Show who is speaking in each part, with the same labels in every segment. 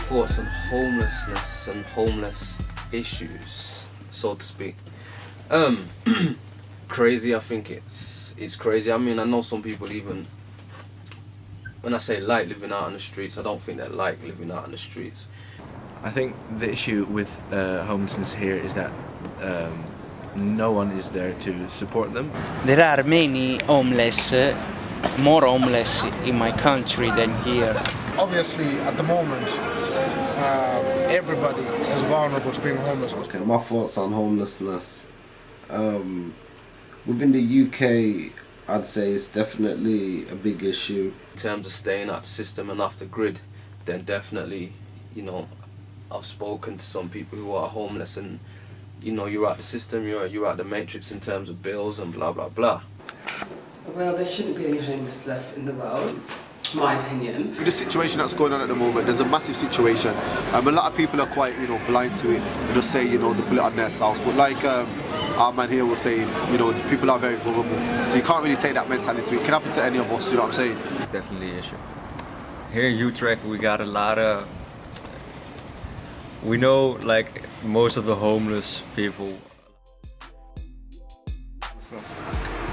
Speaker 1: Thoughts on homelessness and homeless issues, so to speak. Crazy. I think it's crazy. I mean, I know some people, even when I say like living out on the streets, I don't think they like living out on the streets.
Speaker 2: I think the issue with homelessness here is that no one is there to support them.
Speaker 3: There are many homeless, more homeless in my country than here.
Speaker 4: Obviously, at the moment, everybody is vulnerable to being homeless.
Speaker 5: Okay, my thoughts on homelessness. Within the UK, I'd say it's definitely a big issue.
Speaker 1: In terms of staying out the system and off the grid, then definitely, you know, I've spoken to some people who are homeless, and you know, you're out the system, you're out the matrix in terms of bills and blah blah blah.
Speaker 6: Well, there shouldn't be any homelessness in the world, my opinion.
Speaker 7: With the situation that's going on at the moment, there's a massive situation. A lot of people are quite, you know, blind to it. They just say, you know, they put it on their selves. But like our man here was saying, you know, people are very vulnerable. So you can't really take that mentality. It can happen to any of us, you know what I'm saying?
Speaker 8: It's definitely an issue. Here in Utrecht, we got a lot of... We know, like, most of the homeless people.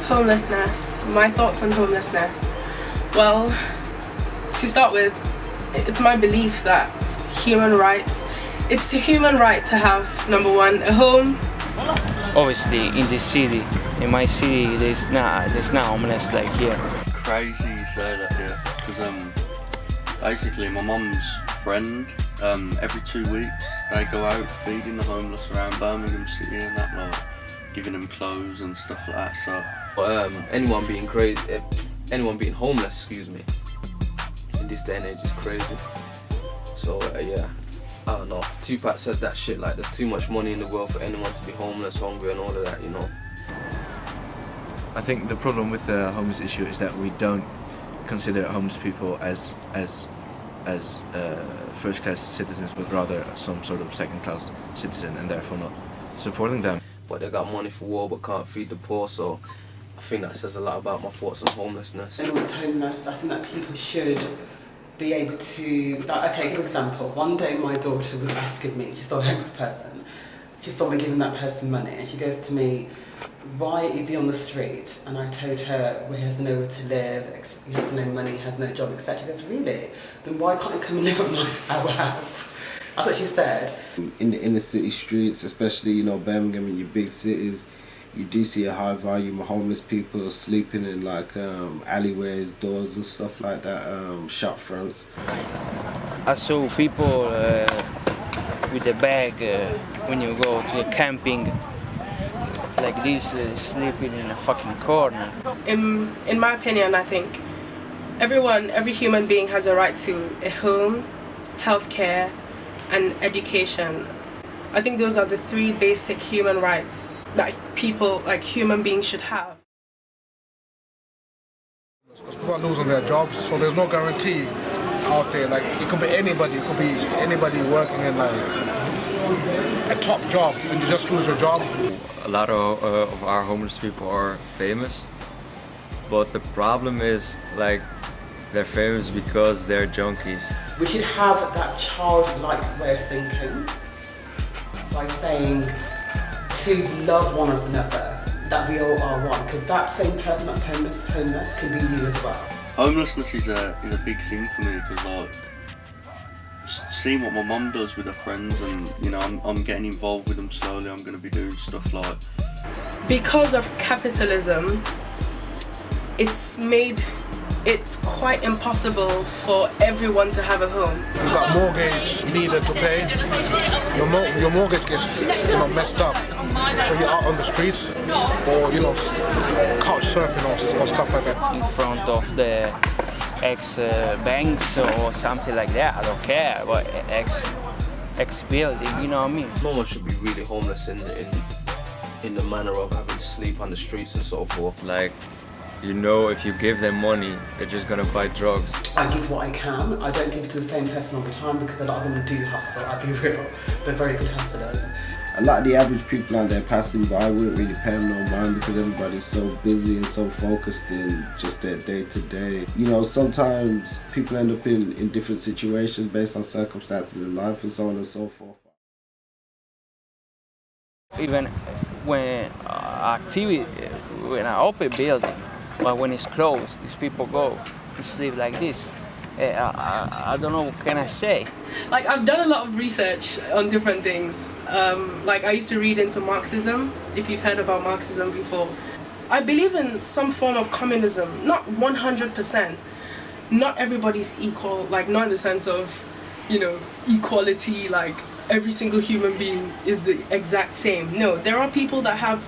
Speaker 9: Homelessness. My thoughts on homelessness. Well, to start with, it's my belief that it's a human right to have, number one, a home.
Speaker 3: Obviously, in this city, in my city, there's not homeless like here.
Speaker 10: It's crazy you say that here, because basically my mum's friend, every 2 weeks they go out feeding the homeless around Birmingham City and that, like giving them clothes and stuff like that. So
Speaker 1: anyone being homeless, excuse me, in this day and age is crazy. So yeah, I don't know. Tupac said that shit, like there's too much money in the world for anyone to be homeless, hungry and all of that, you know.
Speaker 2: I think the problem with the homeless issue is that we don't consider homeless people as first-class citizens, but rather some sort of second-class citizen, and therefore not supporting them.
Speaker 1: But they got money for war but can't feed the poor, so I think that says a lot about my thoughts on homelessness.
Speaker 6: Anyone's homeless, I think that people should be able to, like, okay, good example. One day my daughter was asking me, she saw a homeless person, she saw me giving that person money, and she goes to me, why is he on the street? And I told her, well, he has nowhere to live, he has no money, he has no job, etc. She goes, really? Then why can't he come and live at our house? That's what she said.
Speaker 5: In the inner city streets, especially, you know, Birmingham and your big cities, you do see a high volume of homeless people sleeping in like alleyways, doors and stuff like that, shop fronts.
Speaker 3: I saw people with a bag when you go to a camping like this, sleeping in a fucking corner.
Speaker 9: In my opinion, I think every human being has a right to a home, healthcare, and education. I think those are the three basic human rights that people, like human beings, should have.
Speaker 4: Because people are losing their jobs, so there's no guarantee out there. Like, it could be anybody working in like a top job, and you just lose your job.
Speaker 8: A lot of our homeless people are famous, but the problem is, like, they're famous because they're junkies.
Speaker 6: We should have that childlike way of thinking by saying to love one another, that we all are one. Because that same person that's homeless can be you as well.
Speaker 10: Homelessness is a big thing for me, because like seeing what my mum does with her friends, and you know, I'm getting involved with them slowly. I'm going to be doing stuff like.
Speaker 9: Because of capitalism, it's made it quite impossible for everyone to have a home.
Speaker 4: You've got mortgage needed to pay. Your mortgage gets, you know, messed up, so you're out on the streets, or you know, couch surfing or stuff like that.
Speaker 3: In front of the ex-banks or something like that. I don't care about X building, you know what I mean?
Speaker 1: No one should be really homeless in the manner of having to sleep on the streets and so forth.
Speaker 8: Like, you know, if you give them money, they're just gonna buy drugs.
Speaker 6: I give what I can. I don't give it to the same person all the time because a lot of them do hustle. I'll be real. They're very good hustlers.
Speaker 5: A lot of the average people out there passing by, I wouldn't really pay them no mind because everybody's so busy and so focused in just their day to day. You know, sometimes people end up in different situations based on circumstances in life and so on and so forth.
Speaker 3: Even when activity, when I open building, but when it's closed, these people go and sleep like this. I don't know what can I say.
Speaker 9: Like, I've done a lot of research on different things. Like, I used to read into Marxism, if you've heard about Marxism before. I believe in some form of communism, not 100%. Not everybody's equal, like not in the sense of, you know, equality, like every single human being is the exact same. No, there are people that have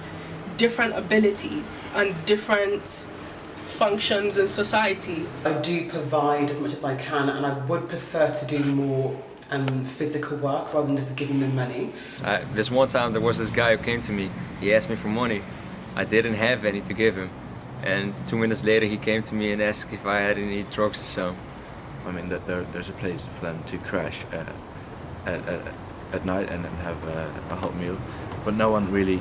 Speaker 9: different abilities and different functions in society.
Speaker 6: I do provide as much as I can, and I would prefer to do more physical work rather than just giving them money.
Speaker 8: This one time there was this guy who came to me. He asked me for money. I didn't have any to give him. And 2 minutes later he came to me and asked if I had any drugs to sell.
Speaker 2: I mean, there's a place for them to crash at night and then have a hot meal, but no one really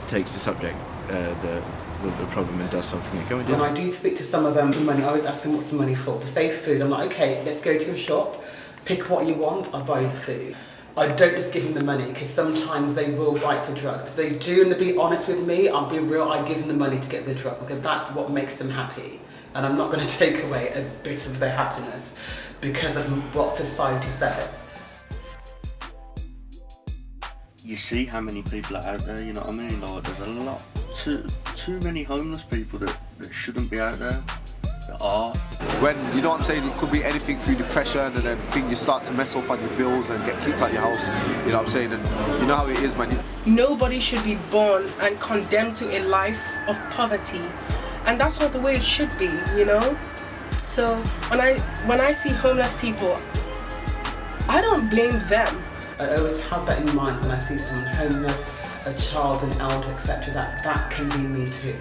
Speaker 2: takes the subject, the problem, and does something. Can we do
Speaker 6: When
Speaker 2: this?
Speaker 6: I do speak to some of them for money, I always ask them what's the money for. To save food, I'm like, okay, let's go to a shop, pick what you want, I'll buy you the food. I don't just give them the money because sometimes they will bite for drugs. If they do and they be honest with me, I'll be real, I give them the money to get the drug because that's what makes them happy. And I'm not going to take away a bit of their happiness because of what society says.
Speaker 10: You see how many people are out there, you know what I mean? Like, there's a lot, too many homeless people that shouldn't be out there, that are.
Speaker 7: When, you know what I'm saying, it could be anything through depression and then you start to mess up on your bills and get kicked out your house, you know what I'm saying? And you know how it is, man.
Speaker 9: Nobody should be born and condemned to a life of poverty. And that's not the way it should be, you know? So when I see homeless people, I don't blame them.
Speaker 6: I always have that in mind when I see someone homeless, a child, an elder, etc. That can be me too.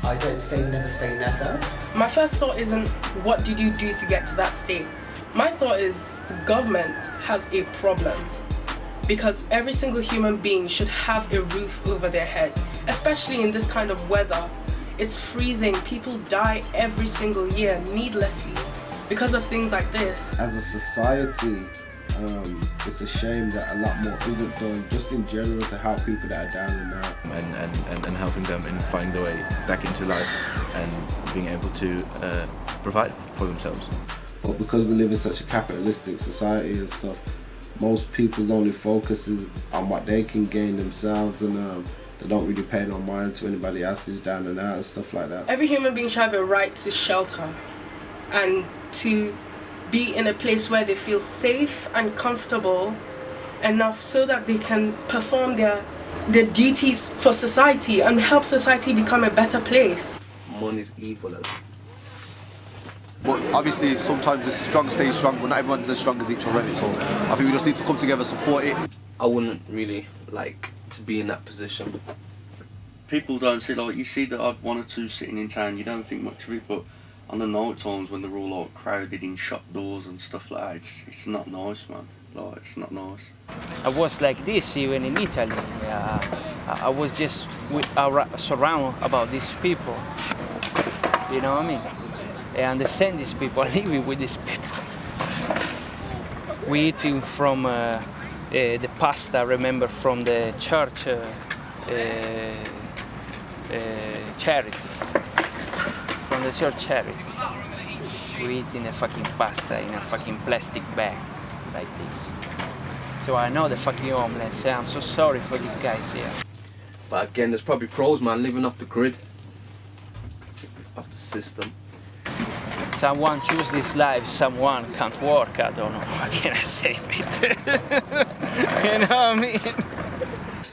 Speaker 6: I don't say never.
Speaker 9: My first thought isn't, what did you do to get to that state? My thought is, the government has a problem. Because every single human being should have a roof over their head, especially in this kind of weather. It's freezing, people die every single year needlessly because of things like this.
Speaker 5: As a society, it's a shame that a lot more isn't done just in general to help people that are down and out.
Speaker 2: And helping them in finding their way back into life and being able to provide for themselves.
Speaker 5: But because we live in such a capitalistic society and stuff, most people's only focus is on what they can gain themselves, and they don't really pay no mind to anybody else who's down and out and stuff like that.
Speaker 9: Every human being should have a right to shelter and to be in a place where they feel safe and comfortable enough so that they can perform their duties for society and help society become a better place.
Speaker 1: Money's evil.
Speaker 7: But obviously sometimes the strong stay strong, but not everyone's as strong as each other, so I think we just need to come together, support it.
Speaker 1: I wouldn't really like to be in that position.
Speaker 10: People don't see, like, you see the odd one or two sitting in town, you don't think much of it, but on the night times when they're all like crowded in shop doors and stuff like that, it's not nice, man. Like, it's not nice.
Speaker 3: I was like this even in Italy. I was just surrounded about these people. You know what I mean? I understand these people, I live with these people. We eating from the pasta, remember, from the church charity. From the church charity. We eat in a fucking pasta in a fucking plastic bag like this. So I know the fucking homeless. I'm so sorry for these guys here.
Speaker 1: But again, there's probably pros, man, living off the grid, off the system.
Speaker 3: Someone choose this life, someone can't work. I don't know. What can I say, mate? You know what I mean?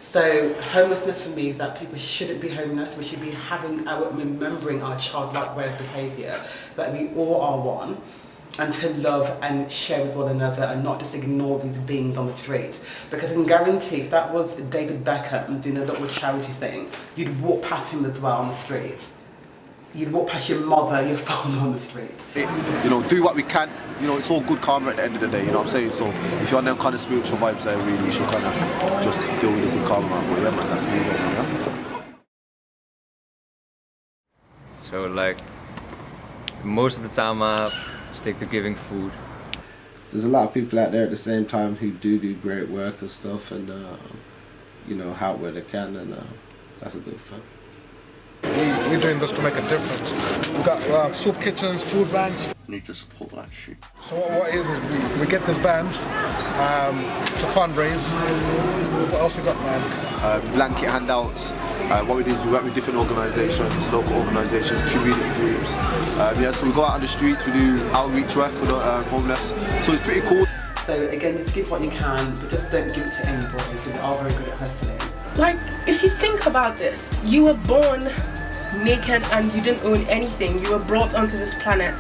Speaker 6: So homelessness for me is that people shouldn't be homeless. We should be remembering our childlike way of behaviour, that we all are one. and to love and share with one another and not just ignore these beings on the street. Because I can guarantee if that was David Beckham doing a little charity thing, you'd walk past him as well on the street. You'd walk past your mother, your father on the street.
Speaker 7: You know, do what we can. You know, it's all good karma at the end of the day, you know what I'm saying? So if you're on them kind of spiritual vibes there, really, you should kind of just deal with the good karma, man. But yeah, man, that's me, yeah.
Speaker 8: So like, most of the time I stick to giving food.
Speaker 5: There's a lot of people out there at the same time who do great work and stuff, and you know, help where they can, and that's a good thing.
Speaker 4: We're doing this to make a difference. We've got soup kitchens, food banks.
Speaker 10: Need to support that shit.
Speaker 4: So what is we get these bands to fundraise. What else we got, man?
Speaker 7: Blanket handouts. What we do is we work with different organisations, local organisations, community groups. Yeah, so we go out on the streets, we do outreach work for the homeless. So it's pretty cool.
Speaker 6: So again, just give what you can, but just don't give it to anybody because they are very good at hustling.
Speaker 9: Like, if you think about this, you were born naked and you didn't own anything. You were brought onto this planet.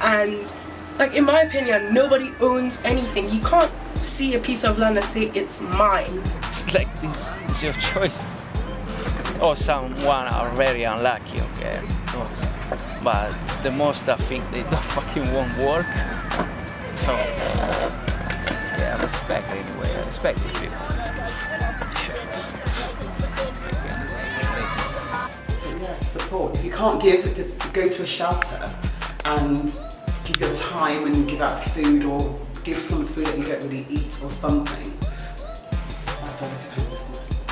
Speaker 9: And, like, in my opinion, nobody owns anything. You can't see a piece of land and say, it's mine.
Speaker 3: It's like this is your choice. Or someone are very unlucky, okay? But the most I think they don't fucking won't work. So, yeah, respect anyway. I respect these people.
Speaker 6: Support. If you can't give, just go to a shelter and give your time and give out food or give some food that you don't really eat or something. That's how I look at homelessness.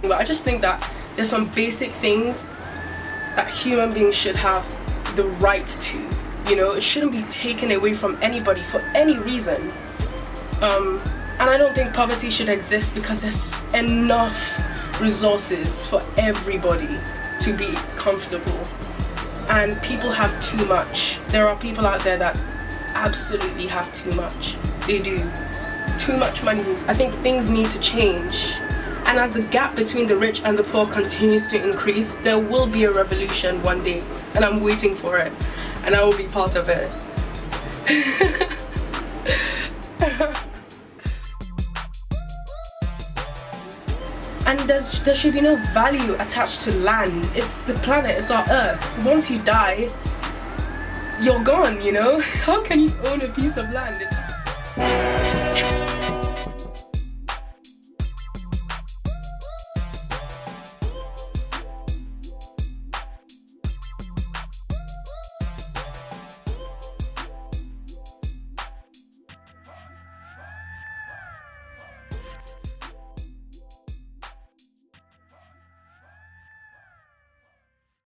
Speaker 9: But I just think that there's some basic things that human beings should have the right to. You know, it shouldn't be taken away from anybody for any reason. And I don't think poverty should exist because there's enough resources for everybody to be comfortable, and people have too much. There are people out there that absolutely have too much. They do. Too much money. I think things need to change, and as the gap between the rich and the poor continues to increase, there will be a revolution one day, and I'm waiting for it, and I will be part of it. And there should be no value attached to land. It's the planet, it's our earth. Once you die, you're gone, you know? How can you own a piece of land?